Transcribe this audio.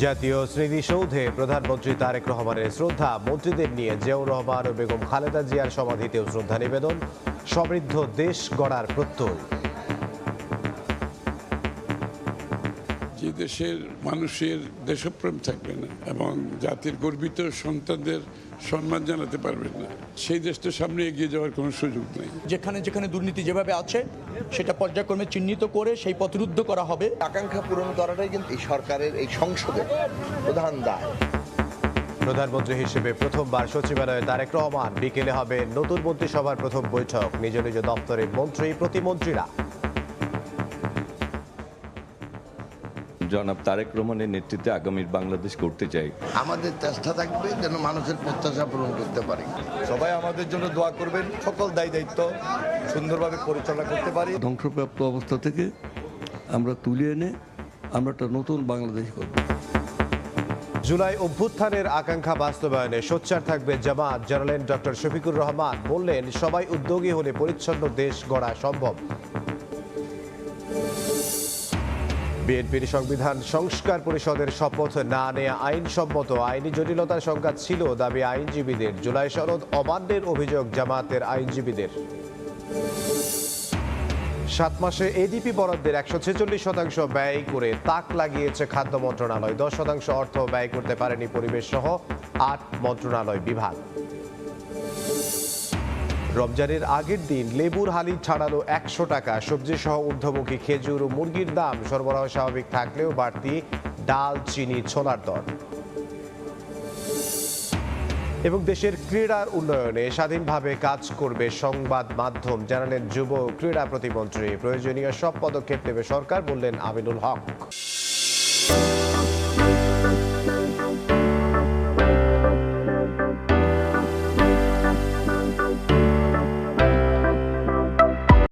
জাতীয় স্মৃতিসৌধে প্রধানমন্ত্রী তারেক রহমানের শ্রদ্ধা, মন্ত্রীদের নিয়ে জিয়াউর রহমান ও বেগম খালেদা জিয়ার সমাধিতেও শ্রদ্ধা নিবেদন, সমৃদ্ধ দেশ গড়ার প্রত্যয়। যে দেশের মানুষের দেশপ্রেম থাকবে না এবং জাতির গর্বিত সন্তানদের সম্মান জানাতে পারবেন না, সেই দেশটা সামনে এগিয়ে যাওয়ার কোনো সুযোগ নেই। যেখানে যেখানে দুর্নীতি যেভাবে আছে সেটা পর্যায়ক্রমে চিহ্নিত করে সেই পথরুদ্ধ করা হবে। আকাঙ্ক্ষা পূরণ করাটাই কিন্তু এই সরকারের, এই সংসদের প্রধান দায়। প্রধানমন্ত্রী হিসেবে প্রথমবার সচিবালয়ে তারেক রহমান, বিকেলে হবে নতুন মন্ত্রিসভার প্রথম বৈঠক, নিজ নিজ দপ্তরের মন্ত্রী প্রতিমন্ত্রীরা। জনাব তারেক রহমানের নেতৃত্বে আগামীর বাংলাদেশ করতে চাই। আমাদের চেষ্টা থাকবে যেন মানুষের প্রত্যাশা পূরণ করতে পারি। সবাই আমাদের জন্য দোয়া করবেন, সকল দায় দায়িত্ব সুন্দরভাবে পরিচালনা করতে পারি। ধ্বংসপ্রাপ্ত অবস্থা থেকে আমরা তুলে এনে আমরা একটা নতুন বাংলাদেশ করব। জুলাই অভ্যুত্থানের আকাঙ্ক্ষা বাস্তবায়নে সোচ্চার থাকবে জামাত, জানালেন ডক্টর শফিকুর রহমান। বললেন, সবাই উদ্যোগী হলে পরিচ্ছন্ন দেশ গড়া সম্ভব। বিএনপির সংবিধান সংস্কার পরিষদের শপথ না নেয়া আইনসম্মত, আইনি জটিলতার সংখ্যা ছিল দাবি আইনজীবীদের। জুলাই সনদ অমান্যের অভিযোগ জামাতের আইনজীবীদের। 7 মাসে এডিপি বরাদ্দের 146% ব্যয় করে তাক লাগিয়েছে খাদ্য মন্ত্রণালয়। 10% অর্থ ব্যয় করতে পারেনি পরিবেশ সহ 8 মন্ত্রণালয় বিভাগ। রমজানের আগের দিন লেবুর হালি ছাড়ালো 100 টাকা। সবজি সহ ঊর্ধ্বমুখী খেজুর ও মুরগির দাম সরবরাহ স্বাভাবিক থাকলেও বাড়তি ডাল, চিনি, ছোলার দর। এবং দেশের ক্রীড়ার উন্নয়নে স্বাধীনভাবে কাজ করবে সংবাদ মাধ্যম, জানালেন যুব ক্রীড়া প্রতিমন্ত্রী। প্রয়োজনীয় সব পদক্ষেপ নেবে সরকার, বললেন আমিনুল হক।